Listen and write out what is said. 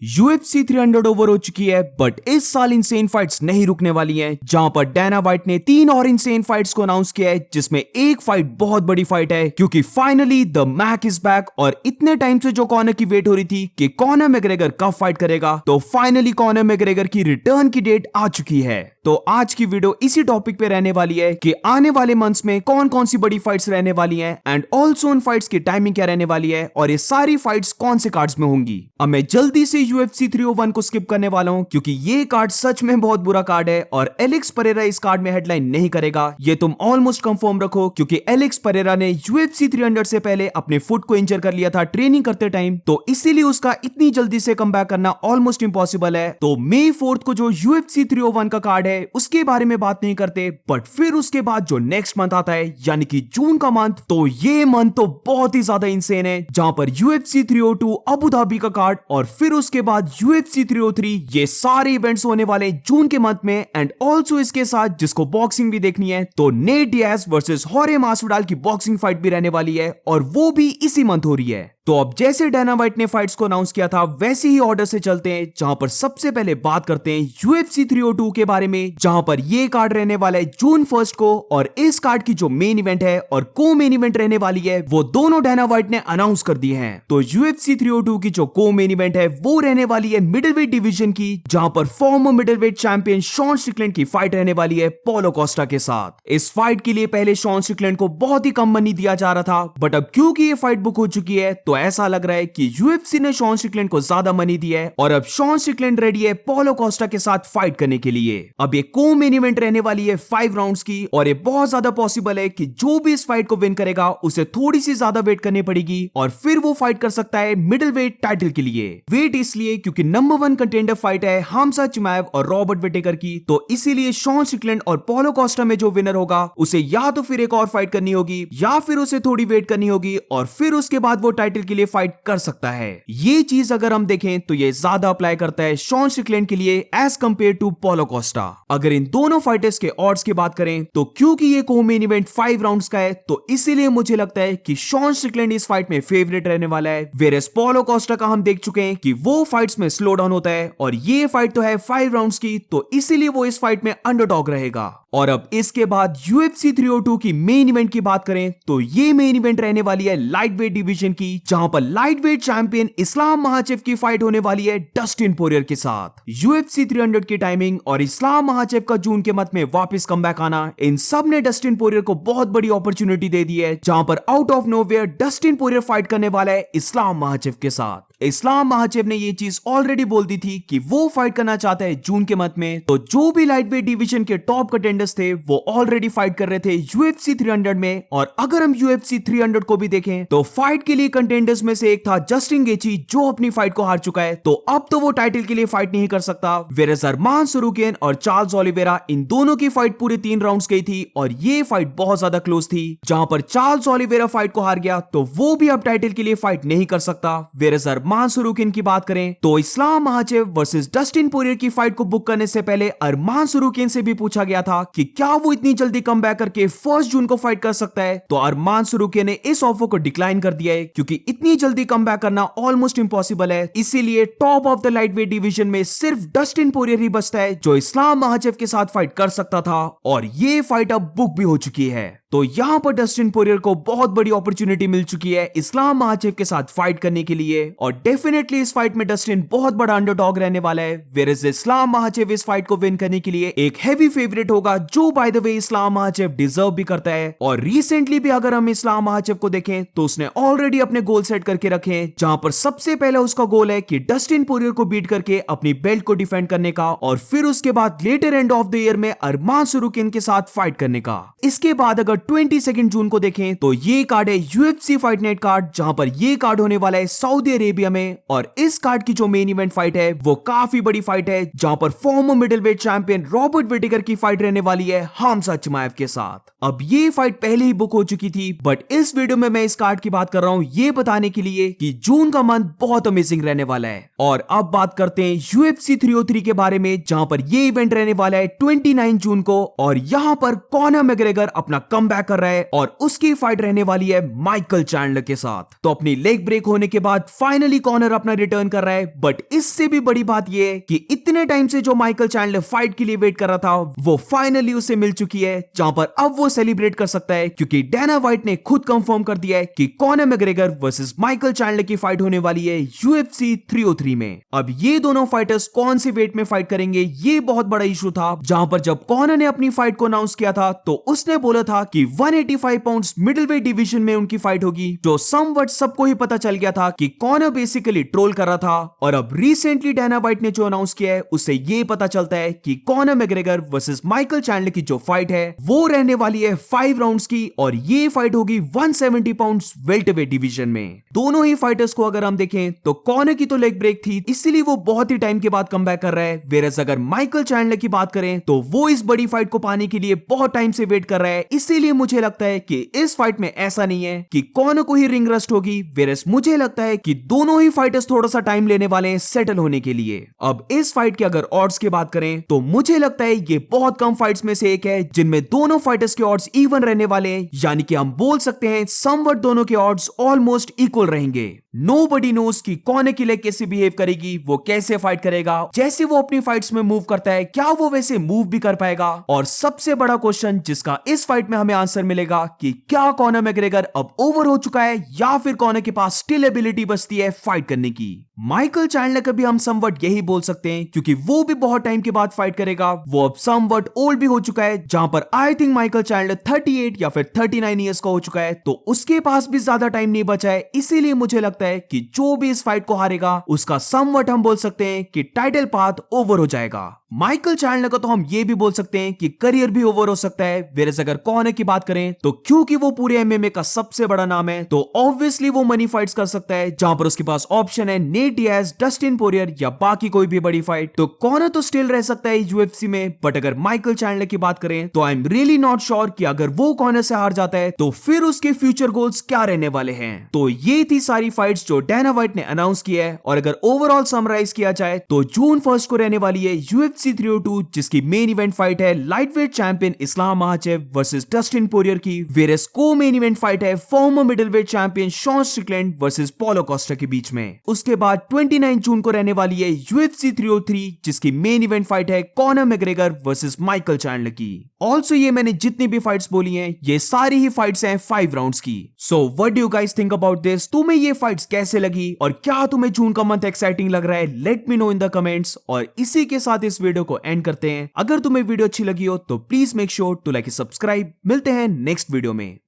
UFC 300 over हो चुकी है, बट इस साल इंसेन फाइट्स नहीं रुकने वाली हैं, जहां पर डैना वाइट ने 3 और इंसेन फाइट्स को अनाउंस किया है, जिसमें एक फाइट बहुत बड़ी फाइट है, क्योंकि finally the Mac is back. और इतने टाइम से जो कॉनर की वेट हो रही थी कि कॉनर मैग्रेगर कब फाइट करेगा, तो फाइनली कॉनर मैग्रेगर की रिटर्न की डेट आ चुकी है। तो आज की वीडियो इसी टॉपिक पे रहने वाली है कि आने वाले मंथ्स में कौन कौन सी बड़ी फाइट्स रहने वाली हैं, एंड ऑल्सो उन फाइट्स की टाइमिंग क्या रहने वाली है, और ये सारी फाइट्स कौन से कार्ड्स में होंगी। अब मैं जल्दी से UFC 301 को स्किप करने वाला हूं, क्योंकि ये कार्ड सच में बहुत बुरा कार्ड है और एलेक्स परेरा इस कार्ड में हेडलाइन नहीं करेगा, ये तुम ऑलमोस्ट कंफर्म रखो, क्योंकि एलेक्स परेरा ने UFC 300 से पहले अपने फुट को इंजर कर लिया था ट्रेनिंग करते टाइम, तो इसीलिए उसका इतनी जल्दी से कमबैक करना ऑलमोस्ट इम्पॉसिबल है। तो May 4 को जो UFC 301 का कार्ड है उसके बारे में बात नहीं करते, बट फिर उसके बाद जो नेक्स्ट मंथ आता है यानी कि जून का मंथ, तो ये मंथ तो बहुत ही ज्यादा इंसेन है, जहां पर UFC 302 अबू धाबी का कार्ड और फिर उसके बाद UFC 303, ये सारे इवेंट्स होने वाले जून के मंथ में। एंड ऑल्सो इसके साथ जिसको बॉक्सिंग भी देखनी है, तो नेट डियाज वर्सेस हॉरे मासविडाल की बॉक्सिंग फाइट भी रहने वाली है, और वो भी इसी मंथ हो रही है। तो अब जैसे डैना वाइट ने फाइट्स को अनाउंस किया था, वैसे ही ऑर्डर से चलते हैं, जहां पर सबसे पहले बात करते हैं UFC 302 के बारे में, जहां पर ये कार्ड रहने वाला है जून 1 को, और इस कार्ड की जो मेन इवेंट है और को मेन इवेंट रहने वाली है, वो दोनों डैना वाइट ने अनाउंस कर दिए हैं। तो UFC 302 की जो को मेन इवेंट है वो रहने वाली है मिडिलवेट डिवीजन की, जहां पर former middleweight champion Sean Strickland की फाइट रहने वाली है पॉलो कोस्टा के साथ। इस फाइट के लिए पहले शॉन स्ट्रिकलैंड को बहुत ही कम मनी दिया जा रहा था, बट अब क्योंकि ये फाइट बुक हो चुकी है, तो ऐसा लग रहा है कि UFC ने शॉन स्ट्रिकलैंड को ज्यादा मनी दिया है, और अब शॉन स्ट्रिकलैंड रेडी है पॉलो कोस्टा के साथ फाइट करने के लिए। अब ये को मेन इवेंट रहने वाली है 5 राउंड्स की, और ये बहुत ज्यादा पॉसिबल है कि जो भी इस फाइट को विन करेगा उसे थोड़ी सी ज्यादा वेट करनी पड़ेगी, और फिर वो फाइट कर सकता है मिडिल वेट टाइटल के लिए। वेट इसलिए क्योंकि नंबर 1 कंटेंडर फाइट है हमजा चिमाएव और रॉबर्ट विटेकर की, तो इसीलिए शॉन स्ट्रिकलैंड और पॉलो कोस्टा में जो विनर होगा उसे या तो फिर एक और फाइट करनी होगी, या फिर उसे थोड़ी वेट करनी होगी, और फिर उसके बाद वो टाइटल के लिए फाइट कर सकता है। ये चीज अगर हम देखें तो ये ज्यादा अप्लाई करता है शॉन स्ट्रिकलैंड के लिए as compare to Paulo Costa. अगर इन दोनों फाइटर्स के ऑड्स की बात करें, तो क्योंकि ये को मेन इवेंट 5 राउंड्स का है, तो इसीलिए मुझे लगता है कि शॉन स्ट्रिकलैंड इस फाइट में फेवरेट रहने वाला है। वेरेस पॉलो कोस्टा का हम देख चुके हैं कि वो फाइट्स में स्लो डाउन होता है, और ये फाइट तो है 5 राउंड्स की, तो इसीलिए वो इस फाइट में अंडरडॉग रहेगा। और अब इसके बाद UFC 302 की मेन इवेंट की बात करें, तो ये मेन इवेंट रहने वाली है लाइट वेट डिवीजन की, जहां पर लाइट वेट चैंपियन इस्लाम महाचेव की फाइट होने वाली है डस्टिन पोरियर के साथ। UFC 300 की टाइमिंग और इस्लाम महाचेव का जून के मंथ में वापस कमबैक आना, इन सब ने डस्टिन पोरियर को बहुत बड़ी अपॉर्चुनिटी दे दी है, जहां पर out of nowhere Dustin Poirier fight करने वाला है इस्लाम महाचेव के साथ। इस्लाम महाचेव ने ये चीज ऑलरेडी बोल दी थी कि वो फाइट करना चाहता है जून के मंथ में, तो जो भी लाइट वेट डिवीजन के टॉप कंटेंडर्स थे वो ऑलरेडी फाइट कर रहे थे UFC 300 में। और अगर हम UFC 300 को भी देखें, तो फाइट के लिए कंटेंडर्स में से एक था जस्टिन गेची, जो अपनी फाइट को हार चुका है, तो अब तो वो टाइटल के लिए फाइट नहीं कर सकता। वेरेस अरमान सरूकियन और चार्ल्स ओलिवेरा, इन दोनों की फाइट पूरे 3 राउंड्स गई थी, और ये फाइट बहुत ज्यादा क्लोज थी, जहां पर चार्ल्स ओलिवेरा फाइट को हार गया, तो वो भी अब टाइटल के लिए फाइट नहीं कर सकता। वेरेस अरमान सरूकियन की बात करें, तो इस्लाम महाचेव वर्सेस डस्टिन पोरियर की फाइट को बुक करने से पहले अरमान सरूकियन से भी पूछा गया था कि क्या वो इतनी जल्दी कमबैक करके 1 जून को फाइट कर सकता है, तो अरमान सरूकियन ने इस ऑफर को डिक्लाइन कर दिया है, क्योंकि इतनी जल्दी कमबैक करना ऑलमोस्ट इम्पॉसिबल है। इसीलिए top of the light weight division में सिर्फ डस्टिन पोरियर ही बचता है, जो इस्लाम महाचेव के साथ फाइट कर सकता था, और ये फाइट अब बुक भी हो चुकी है। तो यहां पर डस्टिन पोरियर को बहुत बड़ी अपॉर्चुनिटी मिल चुकी है इस्लाम महाचेव के साथ फाइट करने के लिए, और डेफिनेटली इस फाइट में डस्टिन बहुत बड़ा अंडरडॉग रहने वाला है। वेरेस इस्लाम महाचेव इस फाइट को विन करने के लिए एक हैवी फेवरेट होगा, जो by the way Islam महाचेव deserve भी करता है। और रिसेंटली भी अगर हम इस्लाम महाचेव को देखें, तो उसने ऑलरेडी अपने गोल सेट करके रखे हैं, जहां पर सबसे पहले उसका गोल है कि डस्टिन पोरियर को बीट करके अपनी बेल्ट को डिफेंड करने का, और फिर उसके बाद later end of the year में अरमान सरूकियन के साथ फाइट करने का। इसके बाद अगर 22 जून को देखें, तो ये कार्ड है UFC फाइट नाइट कार्ड, जहां पर ये कार्ड होने वाला है सऊदी अरेबिया में, और इस कार्ड की जो मेन इवेंट फाइट है वो काफी बड़ी फाइट है, जहां पर former middleweight champion Robert Whittaker की फाइट रहने वाली है हमजा चिमाएव के साथ। अब ये फाइट पहले ही बुक हो चुकी थी, बट इस वीडियो में मैं इस कार्ड की बात कर रहा हूं ये बताने के लिए कि जून का मंथ बहुत अमेजिंग रहने वाला है। और अब बात करते हैं UFC 303 के बारे में, जहां पर ये इवेंट रहने वाला है 29 जून को, और यहां पर कॉनर मैग्रेगर अपना कमबैक बैक कर रहा है और उसकी फाइट रहने वाली है माइकल चैंडलर के साथ। तो अपनी लेग ब्रेक होने के बाद फाइनली कॉनर अपना रिटर्न कर रहा है, बट इससे भी बड़ी बात यह है कि इतने टाइम से जो माइकल चैंडलर फाइट के लिए वेट कर रहा था वो फाइनली उसे मिल चुकी है, जहां पर अब वो सेलिब्रेट कर सकता है क्योंकि डैना व्हाइट ने खुद कंफर्म कर दिया है कि Conor McGregor versus Michael Chandler की फाइट होने वाली है UFC 303 में। अब ये दोनों फाइटर्स कौन से वेट में फाइट करेंगे ये बहुत बड़ा इशू था, जहां पर जब कॉनर ने अपनी फाइट को अनाउंस किया था तो उसने बोला था कि 185 पाउंड्स मिडिल वेट डिवीजन में उनकी फाइट होगी, जो समवट सबको ही पता चल गया था कि कॉनर बेसिकली ट्रोल कर रहा था। और अब रिसेंटली डैना व्हाइट ने जो अनाउंस किया है उससे ये पता चलता है कि Conor McGregor versus Michael Chandler की जो फाइट है वो रहने वाली है 5 राउंड्स की, और ये फाइट होगी 170 पाउंड्स वेल्टरवेट डिवीजन में। दोनों ही फाइटर्स को अगर हम देखें तो कॉनर की तो लेग ब्रेक थी, इसीलिए वो बहुत ही टाइम के बाद कमबैक कर रहा है, वेरस अगर माइकल चैंडलर की बात करें तो वो इस बड़ी फाइट को पाने के लिए बहुत टाइम से वेट कर रहा है। इसीलिए मुझे लगता है कि इस फाइट में ऐसा नहीं है कि कॉनर को ही रिंग रस्ट होगी, वेरस मुझे लगता है कि दोनों ही फाइटर्स थोड़ा सा टाइम लेने वाले हैं सेटल होने के लिए। अब इस फाइट के अगर ऑड्स की बात करें तो मुझे लगता है ये बहुत कम फाइट्स में से एक है जिनमें दोनों फाइटर्स के ऑड्स इवन रहने वाले हैं, यानी कि हम बोल सकते हैं समवट दोनों के ऑड्स ऑलमोस्ट इक्वल रहेंगे। नोबडी नोज कि कॉनर की लेग कैसे बिहेव करेगी, वो कैसे फाइट करेगा, जैसे वो अपनी फाइट्स में मूव करता है क्या वो वैसे मूव भी कर पाएगा, और सबसे बड़ा क्वेश्चन जिसका इस फाइट में हमें आंसर मिलेगा कि क्या कॉनर मैग्रेगर अब ओवर हो चुका है या फिर कॉनर के पास स्टिल एबिलिटी बचती है फाइट करने की। माइकल चैंडलर का भी हम समवट यही बोल सकते हैं क्योंकि वो भी बहुत टाइम के बाद फाइट करेगा, वो अब समवट ओल्ड भी हो चुका है, जहां पर आई थिंक माइकल चैंडलर 38 या फिर 39 इयर्स का हो चुका है, तो उसके पास भी ज्यादा टाइम नहीं बचा है। इसीलिए मुझे लगता है कि जो भी इस फाइट को हारेगा उसका समवट हम बोल सकते हैं कि टाइटल पाथ ओवर हो जाएगा। माइकल चैंडलर का तो हम ये भी बोल सकते हैं कि करियर भी ओवर हो सकता है, वेरस अगर कॉनर की बात करें तो क्योंकि वो पूरे एमएमए का सबसे बड़ा नाम है तो ऑब्वियसली वो मनी फाइट्स कर सकता है, जहां पर उसके पास ऑप्शन है नेट डियाज, डस्टिन पोरियर या बाकी कोई भी बड़ी फाइट। तो कॉनर तो स्टिल रह सकता है यूएफसी में, बट अगर माइकल चैंडलर की बात करें तो I am really not sure कि अगर वो कॉनर से हार जाता है तो फिर उसके फ्यूचर गोल्स क्या रहने वाले हैं। तो ये थी सारी फाइट्स जो डैना व्हाइट ने अनाउंस की है, और अगर ओवरऑल समराइज किया जाए तो जून 1 को रहने वाली है UFC 302, जिसकी मेन इवेंट फाइट है lightweight champion Islam Makhachev versus Dustin Poirier की, वेरस को मेन इवेंट फाइट है former middleweight champion Sean Strickland versus Paulo Costa के बीच में। उसके बाद 29 जून को रहने वाली है UFC 303, जिसकी मेन इवेंट फाइट है Conor McGregor versus Michael Chandler की। ऑल्सो ये मैंने जितनी भी फाइट्स बोली हैं ये सारी ही फाइट्स हैं 5 राउंड्स की। So what do you guys think about this? तुम्हें ये फाइट्स कैसे लगी और क्या तुम्हें जून का मंथ एक्साइटिंग लग रहा है? Let me know in the comments. और इसी के साथ इस वीडियो को एंड करते हैं। अगर तुम्हें वीडियो अच्छी लगी हो तो please make sure to like subscribe. मिलते हैं नेक्स्ट वीडियो में।